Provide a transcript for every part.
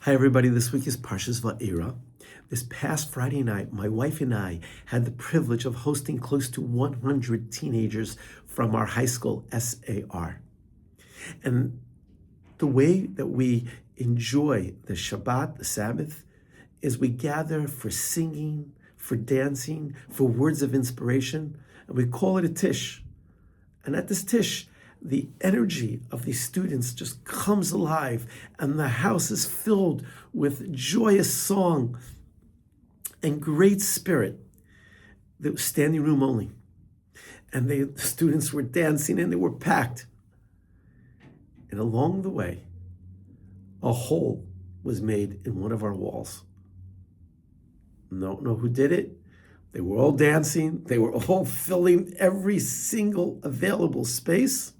Hi everybody, this week is Parshas Va'era. This past Friday night, my wife and I had the privilege of hosting close to 100 teenagers from our high school, SAR. And the way that we enjoy the Shabbat, the Sabbath, is we gather for singing, for dancing, for words of inspiration, and we call it a Tish. And at this Tish, the energy of these students just comes alive, and the house is filled with joyous song and great spirit. There was standing room only. And the students were dancing and they were packed. And along the way, a hole was made in one of our walls. Don't know who did it. They were all dancing. They were all filling every single available space.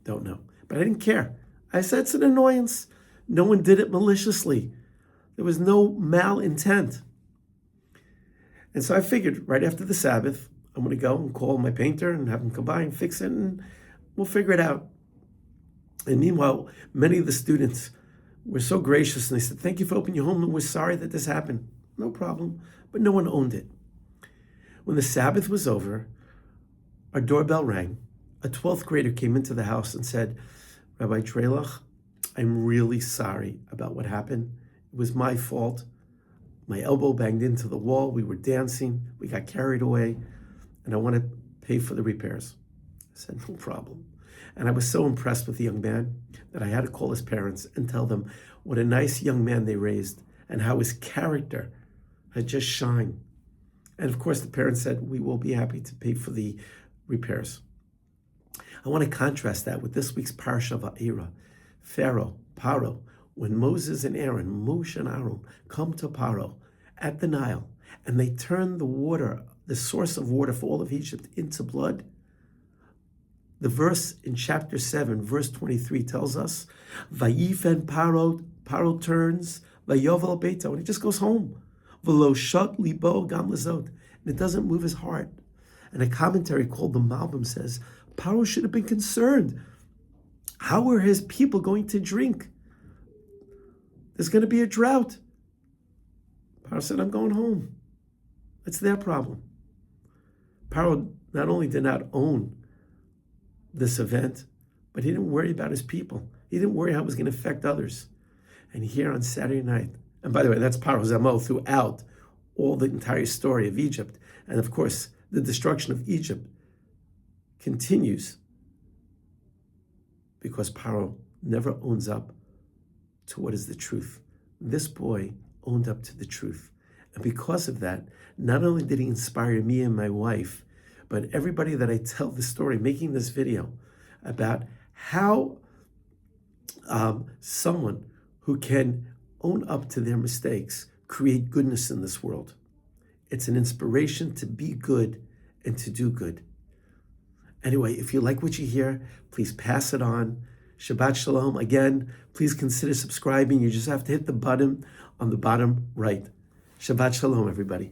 Don't know. But I didn't care. I said it's an annoyance. No one did it maliciously. There was no malintent. And so I figured right after the Sabbath, I'm going to go and call my painter and have him come by and fix it, and we'll figure it out. And meanwhile, many of the students were so gracious, and they said, "Thank you for opening your home, and we're sorry that this happened." No problem. But no one owned it. When the Sabbath was over, our doorbell rang. A 12th grader came into the house and said, "Rabbi Drelich, I'm really sorry about what happened. It was my fault. My elbow banged into the wall. We were dancing. We got carried away. And I want to pay for the repairs." I said, "No problem." And I was so impressed with the young man that I had to call his parents and tell them what a nice young man they raised and how his character had just shined. And of course, the parents said, "We will be happy to pay for the repairs." I want to contrast that with this week's Parsha Va'era. Pharaoh, Paro, when Moses and Aaron, Moshe and Aaron, come to Paro at the Nile, and they turn the water, the source of water for all of Egypt, into blood. The verse in chapter 7, verse 23 tells us, Vayifen Paro turns, Vayovel Beito, and he just goes home. V'lo shut libo gam lezod, and it doesn't move his heart. And a commentary called the Malbim says, Paro should have been concerned. How are his people going to drink? There's going to be a drought. Paro said, "I'm going home." It's their problem. Paro not only did not own this event, but he didn't worry about his people. He didn't worry how it was going to affect others. And here on Saturday night, and by the way, that's Paro's MO throughout all the entire story of Egypt. And of course, the destruction of Egypt continues because Paro never owns up to what is the truth. This boy owned up to the truth. And because of that, not only did he inspire me and my wife, but everybody that I tell the story, making this video about how someone who can own up to their mistakes create goodness in this world. It's an inspiration to be good and to do good. Anyway, if you like what you hear, please pass it on. Shabbat Shalom. Again, please consider subscribing. You just have to hit the button on the bottom right. Shabbat Shalom, everybody.